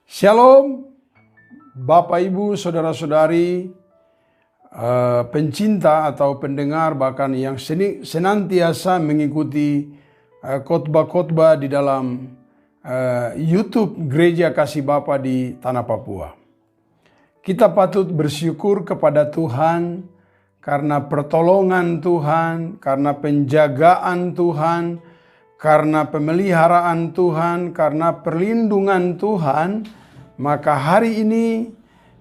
Shalom, Bapak Ibu, Saudara-saudari, pencinta atau pendengar bahkan yang senantiasa mengikuti khotbah-khotbah di dalam YouTube Gereja Kasih Bapa di Tanah Papua. Kita patut bersyukur kepada Tuhan karena pertolongan Tuhan, karena penjagaan Tuhan, karena pemeliharaan Tuhan, karena perlindungan Tuhan. Maka hari ini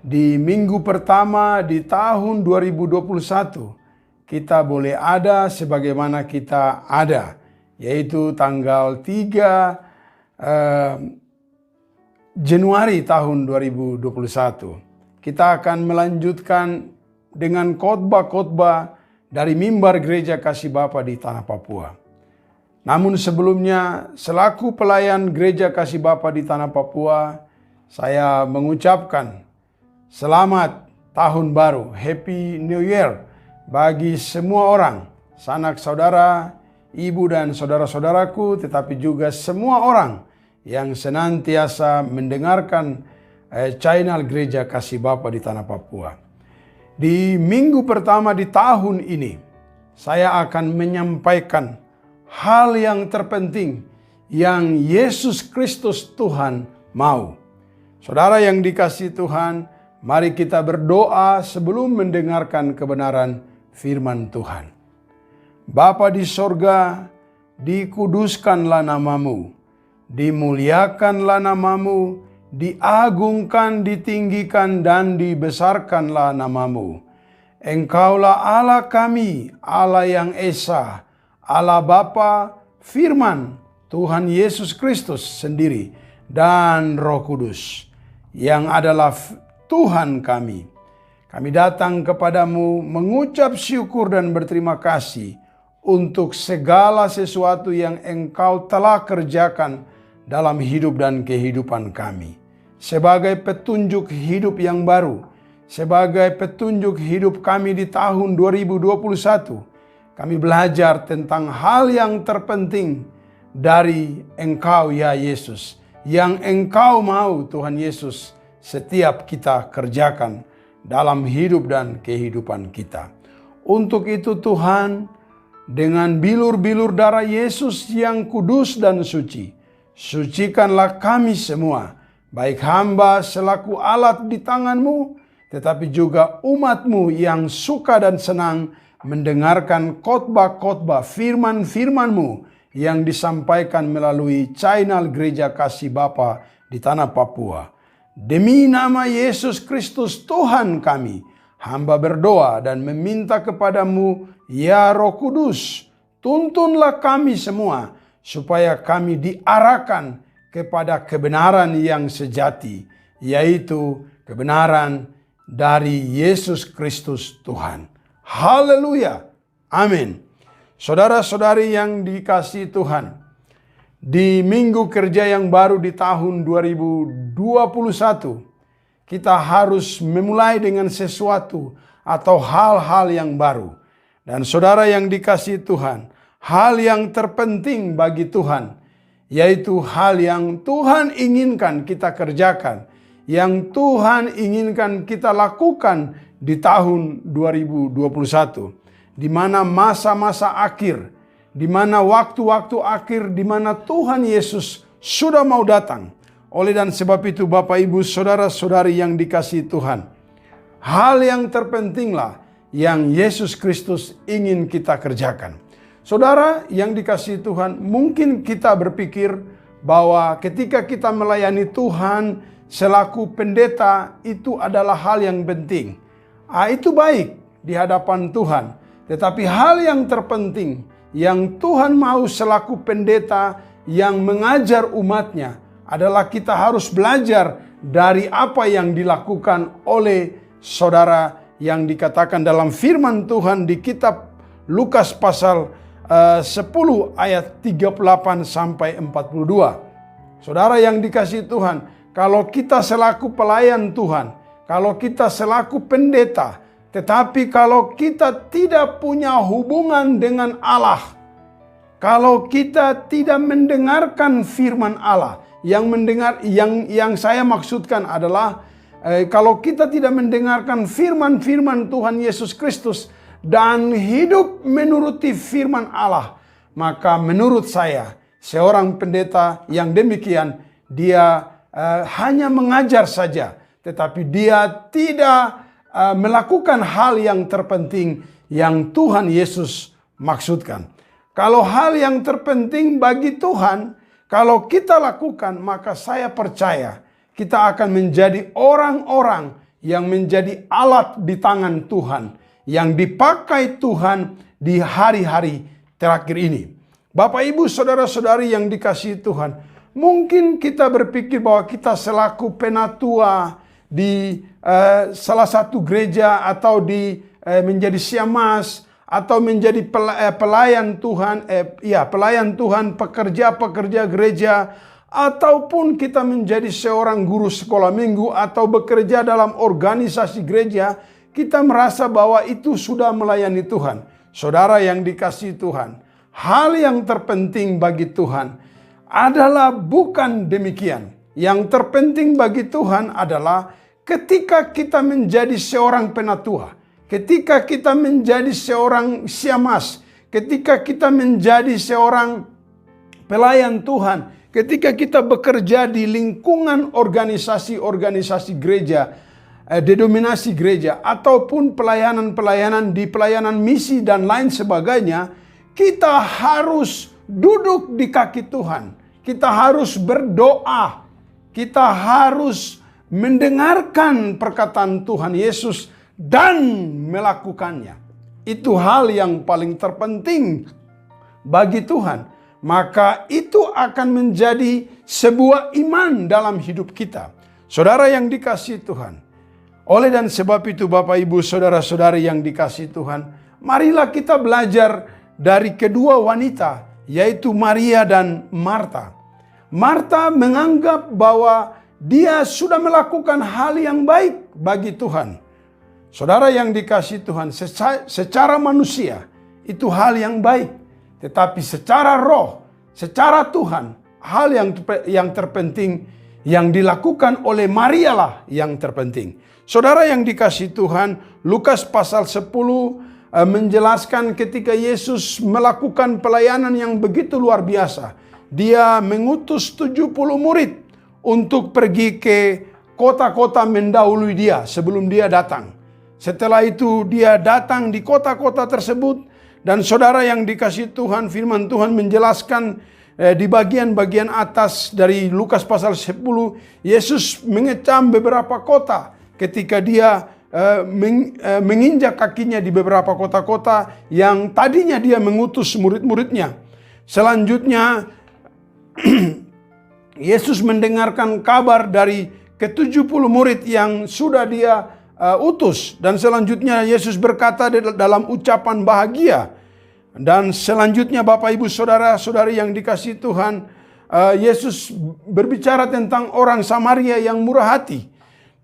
di minggu pertama di tahun 2021 kita boleh ada sebagaimana kita ada, yaitu tanggal 3 Januari tahun 2021. Kita akan melanjutkan dengan khotbah-khotbah dari mimbar Gereja Kasih Bapa di Tanah Papua. Namun sebelumnya, selaku pelayan Gereja Kasih Bapa di Tanah Papua, saya mengucapkan selamat tahun baru, Happy New Year bagi semua orang, sanak saudara, ibu dan saudara-saudaraku, tetapi juga semua orang yang senantiasa mendengarkan channel Gereja Kasih Bapa di Tanah Papua. Di minggu pertama di tahun ini, saya akan menyampaikan hal yang terpenting yang Yesus Kristus Tuhan mau. Saudara yang dikasihi Tuhan, mari kita berdoa sebelum mendengarkan kebenaran firman Tuhan. Bapa di sorga, dikuduskanlah namamu, dimuliakanlah namamu, diagungkan, ditinggikan, dan dibesarkanlah namamu. Engkaulah Allah kami, Allah yang Esa, Allah Bapa, Firman, Tuhan Yesus Kristus sendiri, dan Roh Kudus, yang adalah Tuhan kami. Kami datang kepadamu mengucap syukur dan berterima kasih untuk segala sesuatu yang Engkau telah kerjakan dalam hidup dan kehidupan kami. Sebagai petunjuk hidup yang baru, sebagai petunjuk hidup kami di tahun 2021, kami belajar tentang hal yang terpenting dari Engkau ya Yesus, yang Engkau mau Tuhan Yesus setiap kita kerjakan dalam hidup dan kehidupan kita. Untuk itu Tuhan, dengan bilur-bilur darah Yesus yang kudus dan suci, sucikanlah kami semua, baik hamba selaku alat di tangan-Mu, tetapi juga umat-Mu yang suka dan senang mendengarkan khotbah-khotbah firman-firman-Mu yang disampaikan melalui channel Gereja Kasih Bapa di Tanah Papua. Demi nama Yesus Kristus Tuhan kami, hamba berdoa dan meminta kepadamu, ya Roh Kudus, tuntunlah kami semua, supaya kami diarahkan kepada kebenaran yang sejati, yaitu kebenaran dari Yesus Kristus Tuhan. Haleluya. Amin. Saudara-saudari yang dikasihi Tuhan, di minggu kerja yang baru di tahun 2021, kita harus memulai dengan sesuatu atau hal-hal yang baru. Dan saudara yang dikasihi Tuhan, hal yang terpenting bagi Tuhan, yaitu hal yang Tuhan inginkan kita kerjakan, yang Tuhan inginkan kita lakukan di tahun 2021. Di mana masa-masa akhir, di mana waktu-waktu akhir, di mana Tuhan Yesus sudah mau datang. Oleh dan sebab itu Bapak Ibu Saudara-saudari yang dikasihi Tuhan, hal yang terpentinglah yang Yesus Kristus ingin kita kerjakan. Saudara yang dikasihi Tuhan, mungkin kita berpikir bahwa ketika kita melayani Tuhan selaku pendeta itu adalah hal yang penting. Itu baik di hadapan Tuhan. Tetapi hal yang terpenting yang Tuhan mau selaku pendeta yang mengajar umatnya adalah kita harus belajar dari apa yang dilakukan oleh saudara yang dikatakan dalam firman Tuhan di kitab Lukas pasal 10 ayat 38 sampai 42. Saudara yang dikasihi Tuhan, kalau kita selaku pelayan Tuhan, kalau kita selaku pendeta, tetapi kalau kita tidak punya hubungan dengan Allah, kalau kita tidak mendengarkan firman Allah yang saya maksudkan adalah kalau kita tidak mendengarkan firman-firman Tuhan Yesus Kristus dan hidup menuruti firman Allah, maka menurut saya seorang pendeta yang demikian dia hanya mengajar saja, tetapi dia tidak melakukan hal yang terpenting yang Tuhan Yesus maksudkan. Kalau hal yang terpenting bagi Tuhan, kalau kita lakukan, maka saya percaya kita akan menjadi orang-orang yang menjadi alat di tangan Tuhan, yang dipakai Tuhan di hari-hari terakhir ini. Bapak, Ibu, saudara-saudari yang dikasihi Tuhan, mungkin kita berpikir bahwa kita selaku penatua di salah satu gereja atau menjadi siamas atau menjadi pelayan Tuhan, pelayan Tuhan, pekerja-pekerja gereja, ataupun kita menjadi seorang guru sekolah minggu atau bekerja dalam organisasi gereja, kita merasa bahwa itu sudah melayani Tuhan. Saudara yang dikasihi Tuhan, hal yang terpenting bagi Tuhan adalah bukan demikian. Yang terpenting bagi Tuhan adalah ketika kita menjadi seorang penatua, ketika kita menjadi seorang siamas, ketika kita menjadi seorang pelayan Tuhan, ketika kita bekerja di lingkungan organisasi-organisasi gereja, denominasi gereja, ataupun pelayanan-pelayanan di pelayanan misi dan lain sebagainya, kita harus duduk di kaki Tuhan. Kita harus berdoa. Kita harus mendengarkan perkataan Tuhan Yesus dan melakukannya. Itu hal yang paling terpenting bagi Tuhan. Maka itu akan menjadi sebuah iman dalam hidup kita. Saudara yang dikasihi Tuhan. Oleh dan sebab itu Bapak, Ibu, saudara-saudari yang dikasihi Tuhan, marilah kita belajar dari kedua wanita, yaitu Maria dan Marta. Marta menganggap bahwa dia sudah melakukan hal yang baik bagi Tuhan. Saudara yang dikasihi Tuhan, secara manusia itu hal yang baik. Tetapi secara roh, secara Tuhan, hal yang terpenting yang dilakukan oleh Maria lah yang terpenting. Saudara yang dikasihi Tuhan, Lukas pasal 10 menjelaskan ketika Yesus melakukan pelayanan yang begitu luar biasa. Dia mengutus 70 murid untuk pergi ke kota-kota mendahului dia sebelum dia datang. Setelah itu dia datang di kota-kota tersebut, dan saudara yang dikasihi Tuhan, firman Tuhan menjelaskan di bagian-bagian atas dari Lukas pasal 10, Yesus mengecam beberapa kota ketika dia menginjak kakinya di beberapa kota-kota yang tadinya dia mengutus murid-muridnya. Selanjutnya Yesus mendengarkan kabar dari ke-70 murid yang sudah dia utus. Dan selanjutnya Yesus berkata dalam ucapan bahagia. Dan selanjutnya Bapak, Ibu, saudara-saudari yang dikasihi Tuhan, Yesus berbicara tentang orang Samaria yang murah hati.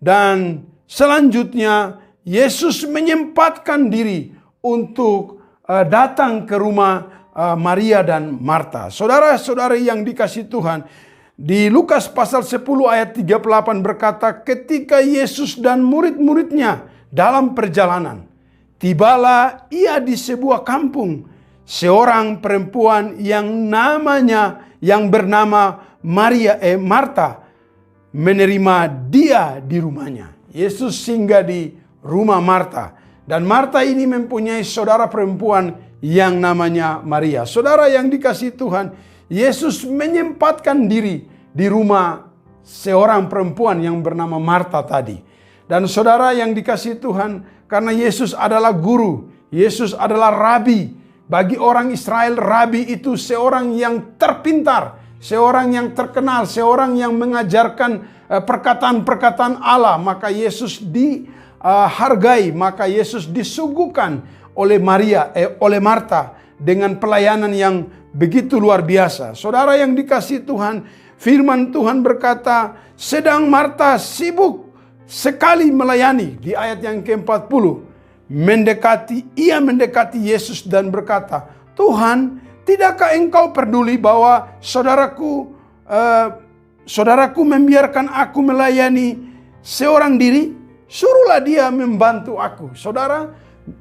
Dan selanjutnya Yesus menyempatkan diri untuk datang ke rumah Maria dan Marta. Saudara-saudari yang dikasihi Tuhan, di Lukas pasal 10 ayat 38 berkata, ketika Yesus dan murid-muridnya dalam perjalanan, tibalah ia di sebuah kampung. Seorang perempuan yang bernama Marta menerima dia di rumahnya. Yesus singgah di rumah Marta. Dan Marta ini mempunyai saudara perempuan yang namanya Maria. Saudara yang dikasihi Tuhan, Yesus menyempatkan diri di rumah seorang perempuan yang bernama Marta tadi. Dan saudara yang dikasihi Tuhan, karena Yesus adalah guru, Yesus adalah rabi. Bagi orang Israel, rabi itu seorang yang terpintar, seorang yang terkenal, seorang yang mengajarkan perkataan-perkataan Allah. Maka Yesus dihargai, maka Yesus disuguhkan oleh Marta dengan pelayanan yang begitu luar biasa. Saudara yang dikasihi Tuhan, firman Tuhan berkata, sedang Marta sibuk sekali melayani. Di ayat yang ke-40, ia mendekati Yesus dan berkata, Tuhan, tidakkah engkau peduli bahwa saudaraku saudaraku membiarkan aku melayani seorang diri, suruhlah dia membantu aku. Saudara,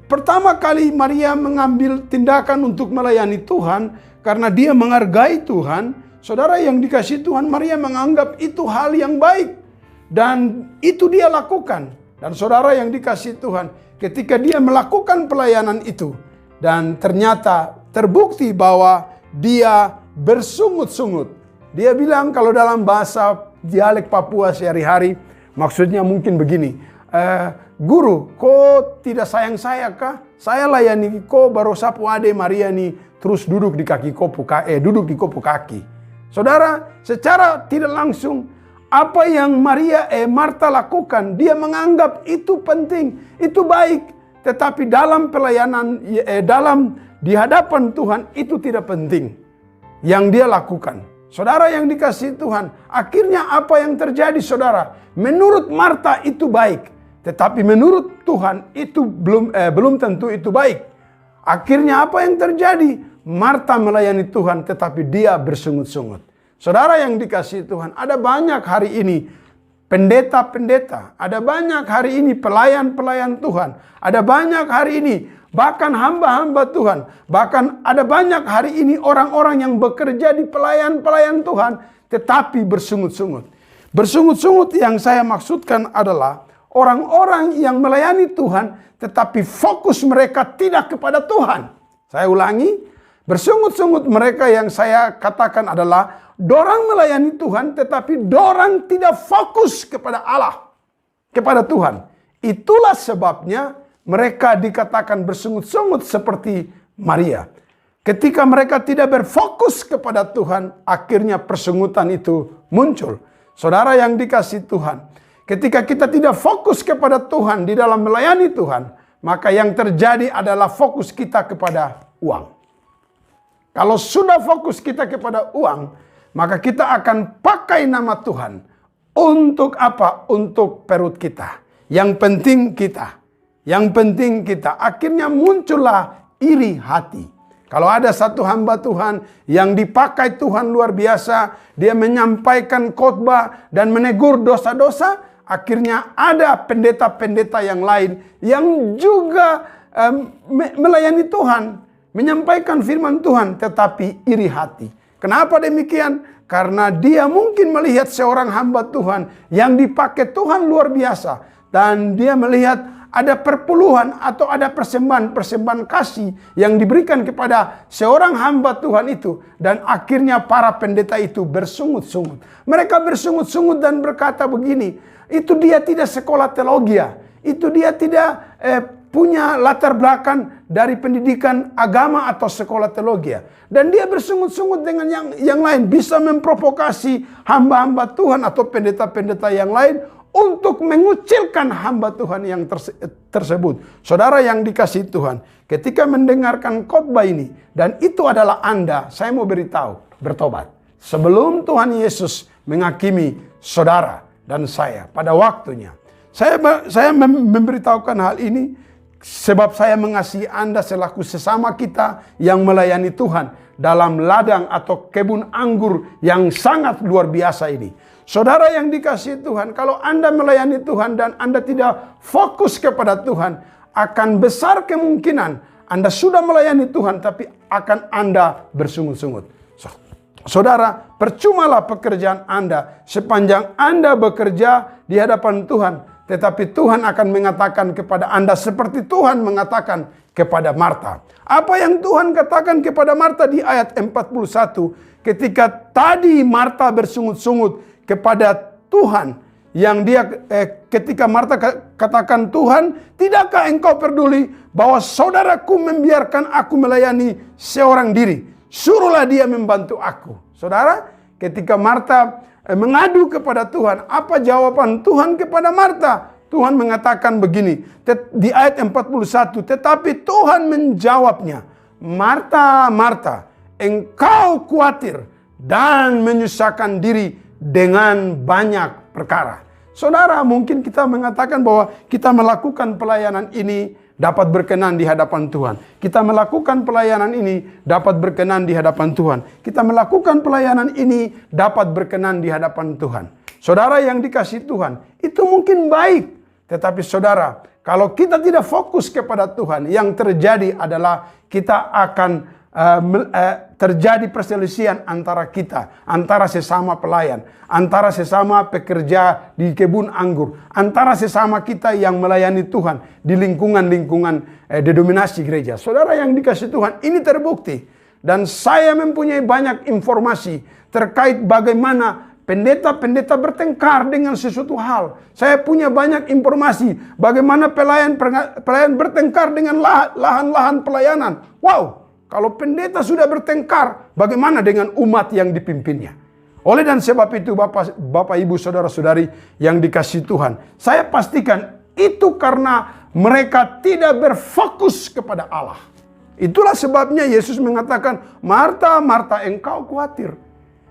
pertama kali Maria mengambil tindakan untuk melayani Tuhan karena dia menghargai Tuhan. Saudara yang dikasihi Tuhan, Maria menganggap itu hal yang baik dan itu dia lakukan. Dan saudara yang dikasihi Tuhan, ketika dia melakukan pelayanan itu dan ternyata terbukti bahwa dia bersungut-sungut. Dia bilang kalau dalam bahasa dialek Papua sehari-hari, maksudnya mungkin begini, guru, kok tidak sayang saya kah? Saya layani kok baru sapu ade Maria nih terus duduk di kaki duduk di kopu kaki. Saudara, secara tidak langsung apa yang Marta lakukan, dia menganggap itu penting, itu baik, tetapi dalam pelayanan di hadapan Tuhan itu tidak penting yang dia lakukan. Saudara yang dikasihi Tuhan, akhirnya apa yang terjadi saudara? Menurut Marta itu baik, tetapi menurut Tuhan itu belum tentu itu baik. Akhirnya apa yang terjadi? Marta melayani Tuhan tetapi dia bersungut-sungut. Saudara yang dikasihi Tuhan, ada banyak hari ini pendeta-pendeta, ada banyak hari ini pelayan-pelayan Tuhan, ada banyak hari ini bahkan hamba-hamba Tuhan, bahkan ada banyak hari ini orang-orang yang bekerja di pelayan-pelayan Tuhan tetapi bersungut-sungut. Bersungut-sungut yang saya maksudkan adalah orang-orang yang melayani Tuhan tetapi fokus mereka tidak kepada Tuhan. Saya ulangi, bersungut-sungut mereka yang saya katakan adalah dorang melayani Tuhan tetapi dorang tidak fokus kepada Allah, kepada Tuhan. Itulah sebabnya mereka dikatakan bersungut-sungut seperti Maria. Ketika mereka tidak berfokus kepada Tuhan, akhirnya persungutan itu muncul. Saudara yang dikasihi Tuhan, ketika kita tidak fokus kepada Tuhan di dalam melayani Tuhan, maka yang terjadi adalah fokus kita kepada uang. Kalau sudah fokus kita kepada uang, maka kita akan pakai nama Tuhan. Untuk apa? Untuk perut kita. Yang penting kita. Yang penting kita. Akhirnya muncullah iri hati. Kalau ada satu hamba Tuhan yang dipakai Tuhan luar biasa, dia menyampaikan khotbah dan menegur dosa-dosa, akhirnya ada pendeta-pendeta yang lain yang juga melayani Tuhan, menyampaikan firman Tuhan, tetapi iri hati. Kenapa demikian? Karena dia mungkin melihat seorang hamba Tuhan yang dipakai Tuhan luar biasa. Dan dia melihat ada perpuluhan atau ada persembahan kasih yang diberikan kepada seorang hamba Tuhan itu. Dan akhirnya para pendeta itu bersungut-sungut. Mereka bersungut-sungut dan berkata begini, itu dia tidak sekolah teologi, itu dia tidak punya latar belakang dari pendidikan agama atau sekolah teologi. Dan dia bersungut-sungut dengan yang lain. Bisa memprovokasi hamba-hamba Tuhan atau pendeta-pendeta yang lain untuk mengucilkan hamba Tuhan yang tersebut. Saudara yang dikasihi Tuhan, ketika mendengarkan khotbah ini, dan itu adalah Anda, saya mau beritahu, bertobat. Sebelum Tuhan Yesus menghakimi saudara dan saya pada waktunya. Saya memberitahukan hal ini sebab saya mengasihi Anda selaku sesama kita yang melayani Tuhan dalam ladang atau kebun anggur yang sangat luar biasa ini. Saudara yang dikasihi Tuhan, kalau Anda melayani Tuhan dan Anda tidak fokus kepada Tuhan, akan besar kemungkinan Anda sudah melayani Tuhan tapi akan Anda bersungut-sungut. Saudara, percumalah pekerjaan Anda sepanjang Anda bekerja di hadapan Tuhan. Tetapi Tuhan akan mengatakan kepada Anda seperti Tuhan mengatakan kepada Marta. Apa yang Tuhan katakan kepada Marta di ayat 41. Ketika tadi Marta bersungut-sungut kepada Tuhan. Yang dia ketika Marta katakan, Tuhan, tidakkah engkau peduli bahwa saudaraku membiarkan aku melayani seorang diri? Suruhlah dia membantu aku. Saudara, ketika Marta mengadu kepada Tuhan, apa jawaban Tuhan kepada Marta? Tuhan mengatakan begini di ayat 41, tetapi Tuhan menjawabnya, Marta, Marta, engkau khawatir dan menyusahkan diri dengan banyak perkara. Saudara, mungkin kita mengatakan bahwa kita melakukan pelayanan ini dapat berkenan di hadapan Tuhan. Kita melakukan pelayanan ini dapat berkenan di hadapan Tuhan. Kita melakukan pelayanan ini dapat berkenan di hadapan Tuhan. Saudara yang dikasihi Tuhan, itu mungkin baik. Tetapi saudara, kalau kita tidak fokus kepada Tuhan, yang terjadi adalah kita akan terjadi perselisihan antara kita, antara sesama pelayan, antara sesama pekerja di kebun anggur, antara sesama kita yang melayani Tuhan di lingkungan-lingkungan denominasi gereja. Saudara yang dikasihi Tuhan, ini terbukti. Dan saya mempunyai banyak informasi terkait bagaimana pendeta-pendeta bertengkar dengan sesuatu hal. Saya punya banyak informasi bagaimana pelayan bertengkar dengan lahan-lahan pelayanan. Wow! Kalau pendeta sudah bertengkar, bagaimana dengan umat yang dipimpinnya? Oleh dan sebab itu, Bapak Ibu, Saudara-saudari yang dikasihi Tuhan, saya pastikan itu karena mereka tidak berfokus kepada Allah. Itulah sebabnya Yesus mengatakan, Marta, Marta, engkau khawatir.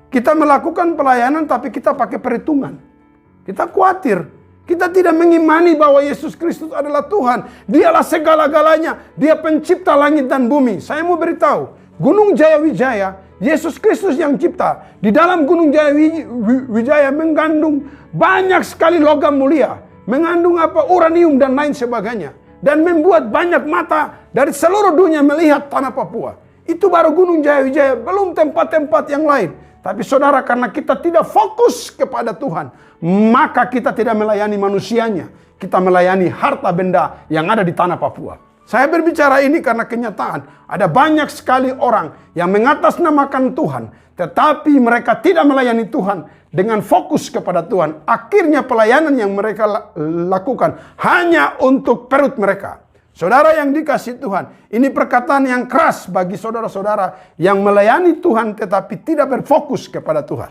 Kita melakukan pelayanan tapi kita pakai perhitungan. Kita khawatir. Kita tidak mengimani bahwa Yesus Kristus adalah Tuhan. Dialah segala-galanya. Dia pencipta langit dan bumi. Saya mau beritahu, Gunung Jaya Wijaya, Yesus Kristus yang cipta. Di dalam Gunung Jaya Wijaya mengandung banyak sekali logam mulia. Mengandung uranium dan lain sebagainya. Dan membuat banyak mata dari seluruh dunia melihat tanah Papua. Itu baru Gunung Jaya Wijaya, belum tempat-tempat yang lain. Tapi saudara, karena kita tidak fokus kepada Tuhan, maka kita tidak melayani manusianya. Kita melayani harta benda yang ada di tanah Papua. Saya berbicara ini karena kenyataan. Ada banyak sekali orang yang mengatasnamakan Tuhan, tetapi mereka tidak melayani Tuhan dengan fokus kepada Tuhan. Akhirnya pelayanan yang mereka lakukan hanya untuk perut mereka. Saudara yang dikasihi Tuhan, ini perkataan yang keras bagi saudara-saudara yang melayani Tuhan tetapi tidak berfokus kepada Tuhan.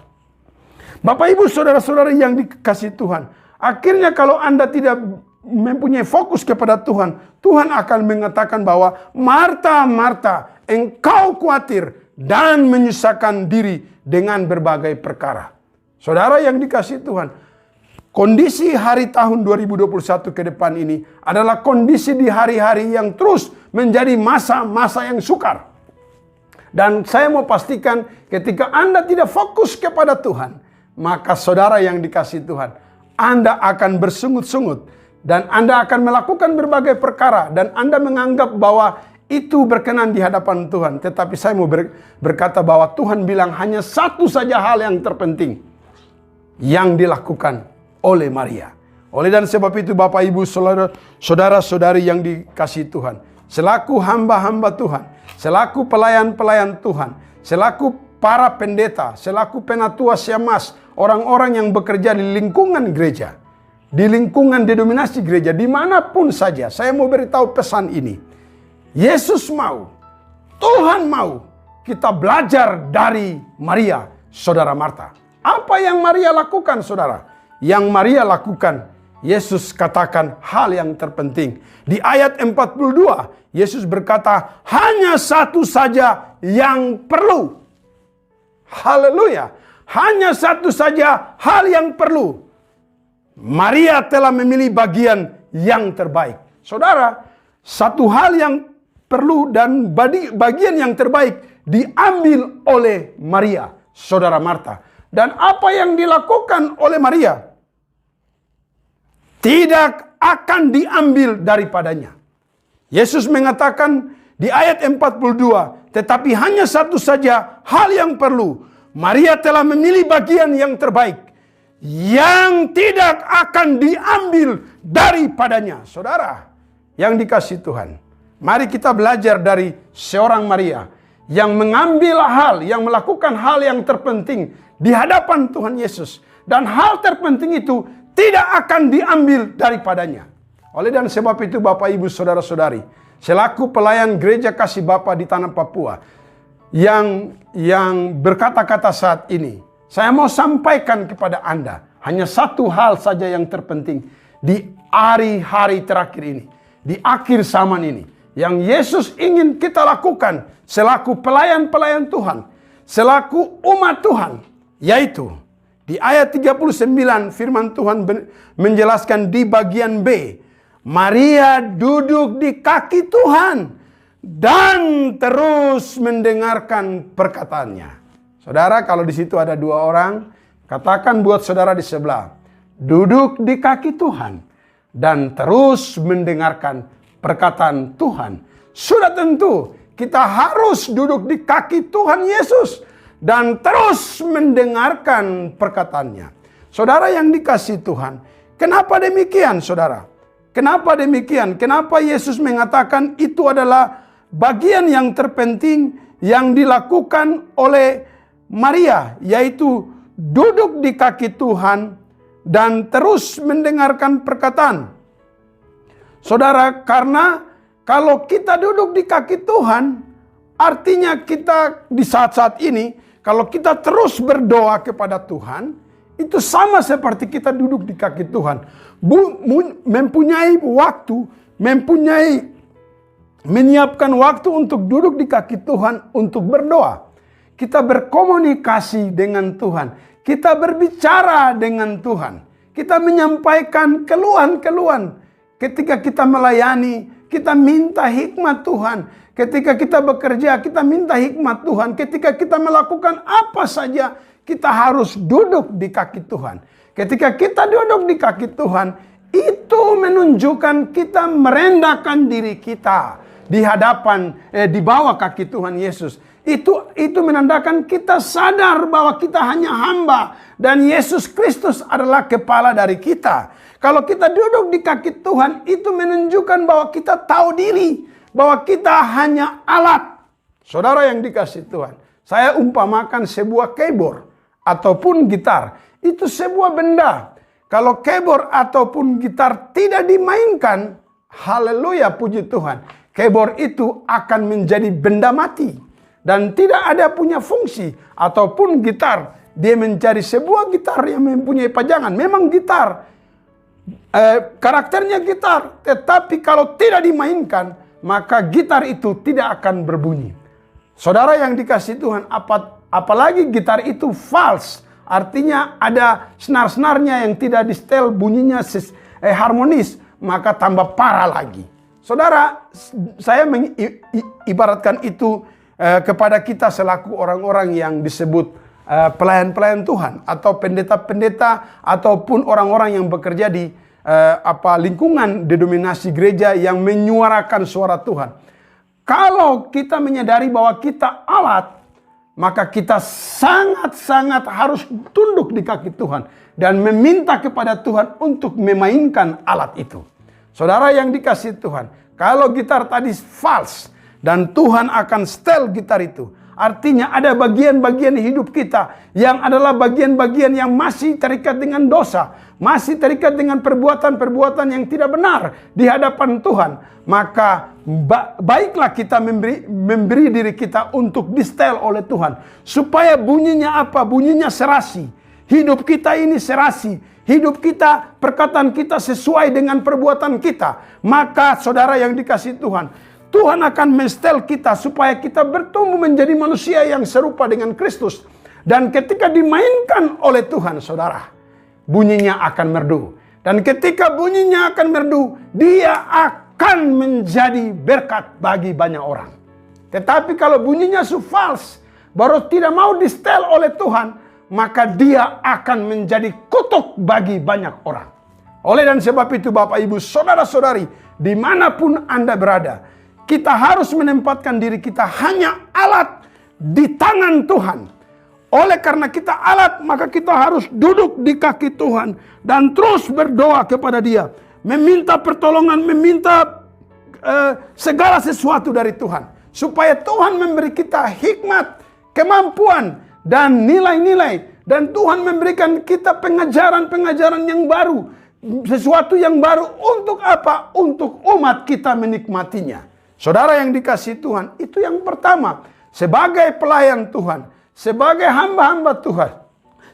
Bapak Ibu, saudara-saudara yang dikasihi Tuhan, akhirnya kalau Anda tidak mempunyai fokus kepada Tuhan, Tuhan akan mengatakan bahwa Marta, Marta, engkau khawatir dan menyusahkan diri dengan berbagai perkara. Saudara yang dikasihi Tuhan, kondisi hari tahun 2021 ke depan ini adalah kondisi di hari-hari yang terus menjadi masa-masa yang sukar. Dan saya mau pastikan ketika Anda tidak fokus kepada Tuhan, maka saudara yang dikasihi Tuhan, Anda akan bersungut-sungut. Dan Anda akan melakukan berbagai perkara. Dan Anda menganggap bahwa itu berkenan di hadapan Tuhan. Tetapi saya mau berkata bahwa Tuhan bilang hanya satu saja hal yang terpenting yang dilakukan oleh Maria. Oleh dan sebab itu Bapak Ibu saudara-saudari yang dikasihi Tuhan, selaku hamba-hamba Tuhan, selaku pelayan-pelayan Tuhan, selaku para pendeta, selaku penatua syemasi, orang-orang yang bekerja di lingkungan gereja, di lingkungan denominasi gereja, dimanapun saja, saya mau beritahu pesan ini. Yesus mau, Tuhan mau kita belajar dari Maria, saudara Marta. Apa yang Maria lakukan, saudara? Yang Maria lakukan, Yesus katakan hal yang terpenting. Di ayat 42, Yesus berkata, hanya satu saja yang perlu. Haleluya. Hanya satu saja hal yang perlu. Maria telah memilih bagian yang terbaik. Saudara, satu hal yang perlu dan bagian yang terbaik diambil oleh Maria, saudara Marta. Dan apa yang dilakukan oleh Maria tidak akan diambil daripadanya. Yesus mengatakan di ayat 42, tetapi hanya satu saja hal yang perlu. Maria telah memilih bagian yang terbaik, yang tidak akan diambil daripadanya. Saudara yang dikasihi Tuhan, mari kita belajar dari seorang Maria yang mengambil hal, yang melakukan hal yang terpenting di hadapan Tuhan Yesus. Dan hal terpenting itu tidak akan diambil daripadanya. Oleh dan sebab itu Bapak Ibu saudara-saudari, selaku pelayan gereja Kasih Bapa di tanah Papua yang berkata-kata saat ini, saya mau sampaikan kepada Anda hanya satu hal saja yang terpenting di hari-hari terakhir ini, di akhir zaman ini, yang Yesus ingin kita lakukan selaku pelayan-pelayan Tuhan, selaku umat Tuhan, yaitu di ayat 39 firman Tuhan menjelaskan di bagian B, Maria duduk di kaki Tuhan dan terus mendengarkan perkataannya. Saudara, kalau di situ ada dua orang, katakan buat saudara di sebelah, duduk di kaki Tuhan dan terus mendengarkan perkataan Tuhan. Sudah tentu kita harus duduk di kaki Tuhan Yesus dan terus mendengarkan perkataannya. Saudara yang dikasihi Tuhan, kenapa demikian saudara? Kenapa demikian? Kenapa Yesus mengatakan itu adalah bagian yang terpenting yang dilakukan oleh Maria, yaitu duduk di kaki Tuhan dan terus mendengarkan perkataan. Saudara, karena kalau kita duduk di kaki Tuhan, artinya kita di saat-saat ini, kalau kita terus berdoa kepada Tuhan, itu sama seperti kita duduk di kaki Tuhan. Mempunyai waktu, menyiapkan waktu untuk duduk di kaki Tuhan untuk berdoa. Kita berkomunikasi dengan Tuhan. Kita berbicara dengan Tuhan. Kita menyampaikan keluhan-keluhan. Ketika kita melayani, kita minta hikmat Tuhan. Ketika kita bekerja, kita minta hikmat Tuhan. Ketika kita melakukan apa saja, kita harus duduk di kaki Tuhan. Ketika kita duduk di kaki Tuhan, itu menunjukkan kita merendahkan diri kita di hadapan, di bawah kaki Tuhan Yesus. Itu menandakan kita sadar bahwa kita hanya hamba dan Yesus Kristus adalah kepala dari kita. Kalau kita duduk di kaki Tuhan, itu menunjukkan bahwa kita tahu diri, bahwa kita hanya alat. Saudara yang dikasihi Tuhan, saya umpamakan sebuah keyboard ataupun gitar. Itu sebuah benda. Kalau keyboard ataupun gitar tidak dimainkan, haleluya, puji Tuhan, keyboard itu akan menjadi benda mati dan tidak ada punya fungsi. Ataupun gitar, dia mencari sebuah gitar yang mempunyai pajangan. Memang gitar, karakternya gitar, tetapi kalau tidak dimainkan, maka gitar itu tidak akan berbunyi. Saudara yang dikasihi Tuhan, apalagi gitar itu false, artinya ada senar-senarnya yang tidak di setel, bunyinya harmonis, maka tambah parah lagi. Saudara, saya mengibaratkan itu kepada kita selaku orang-orang yang disebut pelayan-pelayan Tuhan atau pendeta-pendeta ataupun orang-orang yang bekerja di lingkungan denominasi gereja yang menyuarakan suara Tuhan. Kalau kita menyadari bahwa kita alat, maka kita sangat-sangat harus tunduk di kaki Tuhan dan meminta kepada Tuhan untuk memainkan alat itu. Saudara yang dikasihi Tuhan, kalau gitar tadi false dan Tuhan akan setel gitar itu, artinya ada bagian-bagian hidup kita yang adalah bagian-bagian yang masih terikat dengan dosa, masih terikat dengan perbuatan-perbuatan yang tidak benar di hadapan Tuhan. Maka baiklah kita memberi diri kita untuk di-setel oleh Tuhan. Supaya bunyinya apa? Bunyinya serasi. Hidup kita ini serasi. Hidup kita, perkataan kita sesuai dengan perbuatan kita. Maka saudara yang dikasihi Tuhan, Tuhan akan men-setel kita supaya kita bertumbuh menjadi manusia yang serupa dengan Kristus. Dan ketika dimainkan oleh Tuhan, saudara, bunyinya akan merdu. Dan ketika bunyinya akan merdu, dia akan menjadi berkat bagi banyak orang. Tetapi kalau bunyinya false, baru tidak mau di-setel oleh Tuhan, maka dia akan menjadi kutuk bagi banyak orang. Oleh dan sebab itu Bapak Ibu, saudara-saudari, dimanapun Anda berada, kita harus menempatkan diri kita hanya alat di tangan Tuhan. Oleh karena kita alat, maka kita harus duduk di kaki Tuhan dan terus berdoa kepada Dia, meminta pertolongan, meminta segala sesuatu dari Tuhan, supaya Tuhan memberi kita hikmat, kemampuan, dan nilai-nilai, dan Tuhan memberikan kita pengajaran-pengajaran yang baru, sesuatu yang baru untuk apa? Untuk umat kita menikmatinya. Saudara yang dikasihi Tuhan, itu yang pertama. Sebagai pelayan Tuhan, sebagai hamba-hamba Tuhan,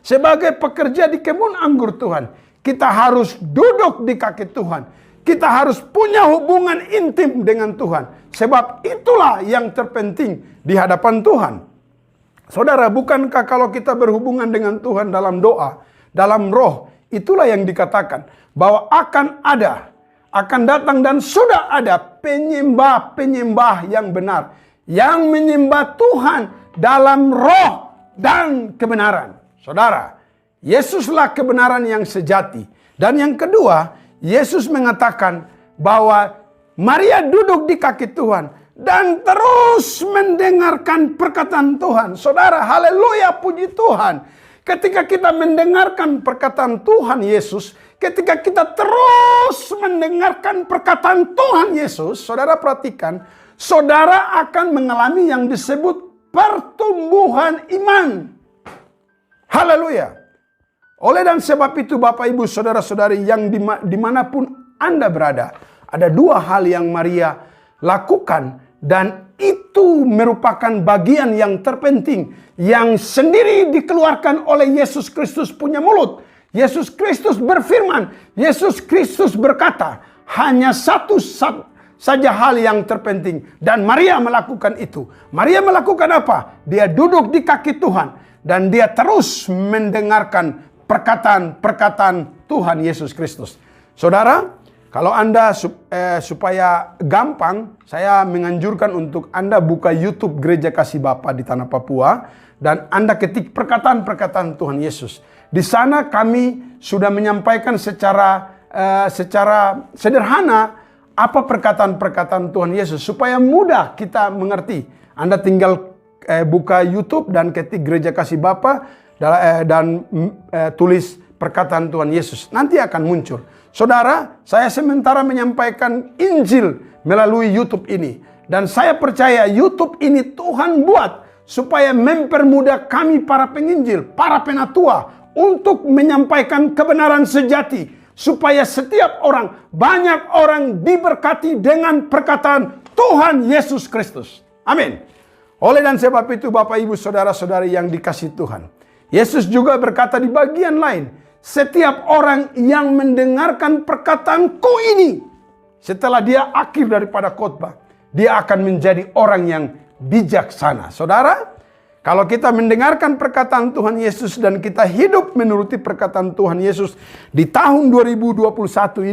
sebagai pekerja di kebun anggur Tuhan, kita harus duduk di kaki Tuhan. Kita harus punya hubungan intim dengan Tuhan. Sebab itulah yang terpenting di hadapan Tuhan. Saudara, bukankah kalau kita berhubungan dengan Tuhan dalam doa, dalam roh, itulah yang dikatakan bahwa akan ada akan datang dan sudah ada penyembah-penyembah yang benar, yang menyembah Tuhan dalam roh dan kebenaran. Saudara, Yesuslah kebenaran yang sejati. Dan yang kedua, Yesus mengatakan bahwa Maria duduk di kaki Tuhan dan terus mendengarkan perkataan Tuhan. Saudara, haleluya, puji Tuhan. Ketika kita mendengarkan perkataan Tuhan Yesus, ketika kita terus mendengarkan perkataan Tuhan Yesus, saudara perhatikan, saudara akan mengalami yang disebut pertumbuhan iman. Haleluya. Oleh dan sebab itu Bapak Ibu Saudara-saudari yang dimanapun Anda berada, ada dua hal yang Maria lakukan dan itu merupakan bagian yang terpenting yang sendiri dikeluarkan oleh Yesus Kristus punya mulut. Yesus Kristus berfirman, Yesus Kristus berkata, hanya satu saja hal yang terpenting dan Maria melakukan itu. Maria melakukan apa? Dia duduk di kaki Tuhan dan dia terus mendengarkan perkataan Tuhan Yesus Kristus. Saudara, kalau Anda supaya gampang, saya menganjurkan untuk Anda buka YouTube Gereja Kasih Bapa di Tanah Papua dan Anda ketik perkataan-perkataan Tuhan Yesus. Di sana kami sudah menyampaikan secara sederhana apa perkataan-perkataan Tuhan Yesus supaya mudah kita mengerti. Anda tinggal buka YouTube dan ketik Gereja Kasih Bapa dan tulis perkataan Tuhan Yesus. Nanti akan muncul. Saudara, saya sementara menyampaikan Injil melalui YouTube ini. Dan saya percaya YouTube ini Tuhan buat supaya mempermudah kami para penginjil, para penatua untuk menyampaikan kebenaran sejati. Supaya setiap orang, banyak orang diberkati dengan perkataan Tuhan Yesus Kristus. Amin. Oleh dan sebab itu Bapak Ibu Saudara-saudari yang dikasihi Tuhan, Yesus juga berkata di bagian lain, setiap orang yang mendengarkan perkataanku ini, setelah dia akhir daripada khotbah, dia akan menjadi orang yang bijaksana. Saudara, kalau kita mendengarkan perkataan Tuhan Yesus dan kita hidup menuruti perkataan Tuhan Yesus di tahun 2021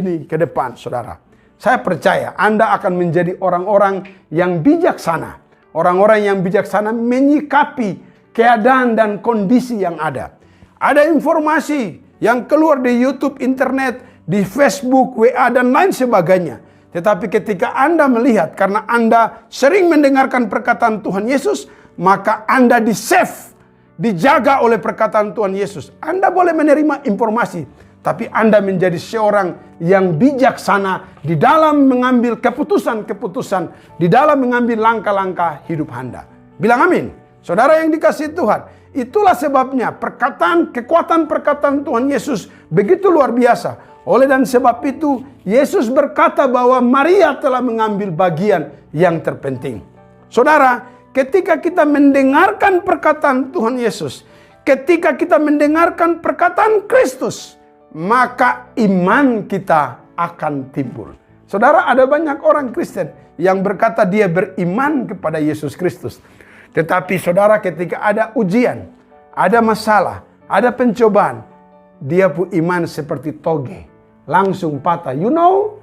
ini ke depan, saudara, saya percaya Anda akan menjadi orang-orang yang bijaksana. Orang-orang yang bijaksana menyikapi keadaan dan kondisi yang ada. Ada informasi yang keluar di YouTube, internet, di Facebook, WA, dan lain sebagainya. Tetapi ketika Anda melihat, karena Anda sering mendengarkan perkataan Tuhan Yesus, maka Anda di-save, dijaga oleh perkataan Tuhan Yesus. Anda boleh menerima informasi, tapi Anda menjadi seorang yang bijaksana di dalam mengambil keputusan-keputusan, di dalam mengambil langkah-langkah hidup Anda. Bilang amin. Saudara yang dikasihi Tuhan, itulah sebabnya kekuatan perkataan Tuhan Yesus begitu luar biasa. Oleh dan sebab itu, Yesus berkata bahwa Maria telah mengambil bagian yang terpenting. Saudara, ketika kita mendengarkan perkataan Tuhan Yesus, ketika kita mendengarkan perkataan Kristus, maka iman kita akan timbul. Saudara, ada banyak orang Kristen yang berkata dia beriman kepada Yesus Kristus. Tetapi saudara, ketika ada ujian, ada masalah, ada pencobaan, dia pun iman seperti toge, langsung patah. You know,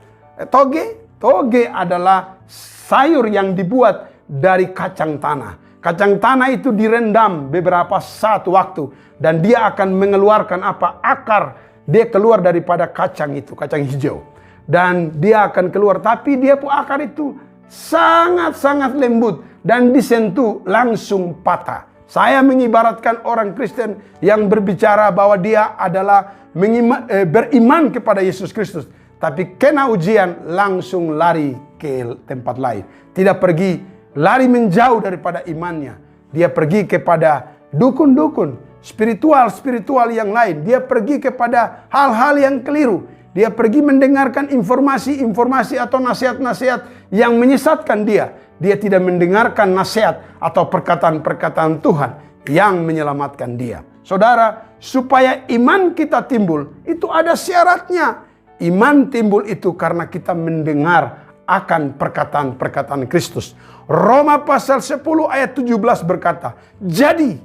toge? Toge adalah sayur yang dibuat dari kacang tanah. Kacang tanah itu direndam beberapa saat waktu dan dia akan mengeluarkan akar. Dia keluar daripada kacang itu, kacang hijau. Dan dia akan keluar, tapi dia pun akar itu sangat-sangat lembut dan disentuh langsung patah. Saya mengibaratkan orang Kristen yang berbicara bahwa dia adalah beriman kepada Yesus Kristus, tapi kena ujian langsung lari ke tempat lain. Tidak pergi lari menjauh daripada imannya. Dia pergi kepada dukun-dukun, spiritual yang lain. Dia pergi kepada hal-hal yang keliru. Dia pergi mendengarkan informasi-informasi atau nasihat-nasihat yang menyesatkan dia. Dia tidak mendengarkan nasihat atau perkataan-perkataan Tuhan yang menyelamatkan dia. Saudara, supaya iman kita timbul, itu ada syaratnya. Iman timbul itu karena kita mendengar akan perkataan-perkataan Kristus. Roma pasal 10 ayat 17 berkata, jadi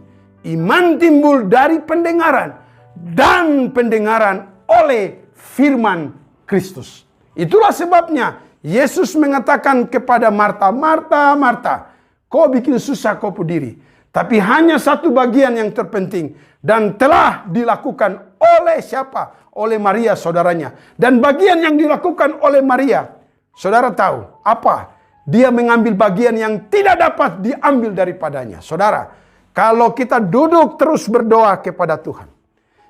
iman timbul dari pendengaran dan pendengaran oleh firman Kristus. Itulah sebabnya Yesus mengatakan kepada Marta, Marta, Marta, kau bikin susah kau diri. Tapi hanya satu bagian yang terpenting. Dan telah dilakukan oleh siapa? Oleh Maria saudaranya. Dan bagian yang dilakukan oleh Maria, saudara tahu apa? Dia mengambil bagian yang tidak dapat diambil daripadanya. Saudara, kalau kita duduk terus berdoa kepada Tuhan,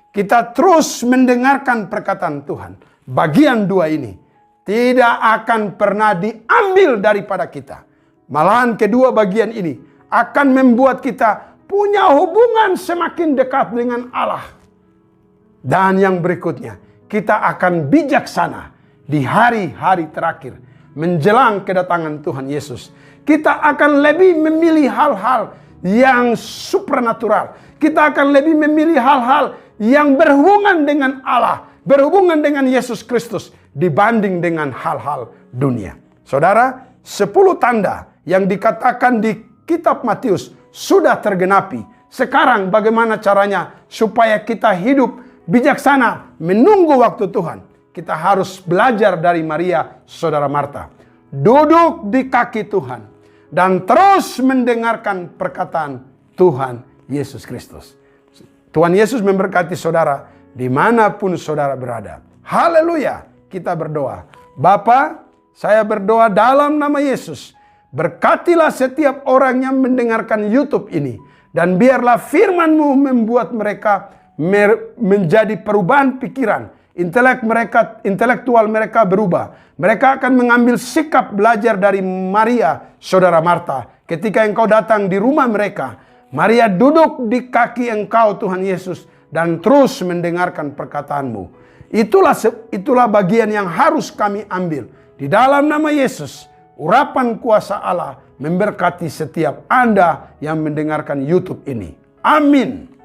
kita terus mendengarkan perkataan Tuhan, bagian dua ini tidak akan pernah diambil daripada kita. Malahan kedua bagian ini akan membuat kita punya hubungan semakin dekat dengan Allah. Dan yang berikutnya, kita akan bijaksana di hari-hari terakhir menjelang kedatangan Tuhan Yesus. Kita akan lebih memilih hal-hal yang supernatural. Kita akan lebih memilih hal-hal yang berhubungan dengan Allah, berhubungan dengan Yesus Kristus dibanding dengan hal-hal dunia. Saudara, 10 tanda yang dikatakan di kitab Matius sudah tergenapi. Sekarang bagaimana caranya supaya kita hidup bijaksana menunggu waktu Tuhan? Kita harus belajar dari Maria, saudara Marta. Duduk di kaki Tuhan dan terus mendengarkan perkataan Tuhan Yesus Kristus. Tuhan Yesus memberkati saudara dimanapun saudara berada. Haleluya. Kita berdoa. Bapa, saya berdoa dalam nama Yesus. Berkatilah setiap orang yang mendengarkan YouTube ini. Dan biarlah firman-Mu membuat mereka menjadi perubahan pikiran. Intelektual mereka berubah. Mereka akan mengambil sikap belajar dari Maria, saudara Marta. Ketika Engkau datang di rumah mereka, Maria duduk di kaki Engkau Tuhan Yesus dan terus mendengarkan perkataan-Mu. Itulah bagian yang harus kami ambil. Di dalam nama Yesus, urapan kuasa Allah memberkati setiap Anda yang mendengarkan YouTube ini. Amin.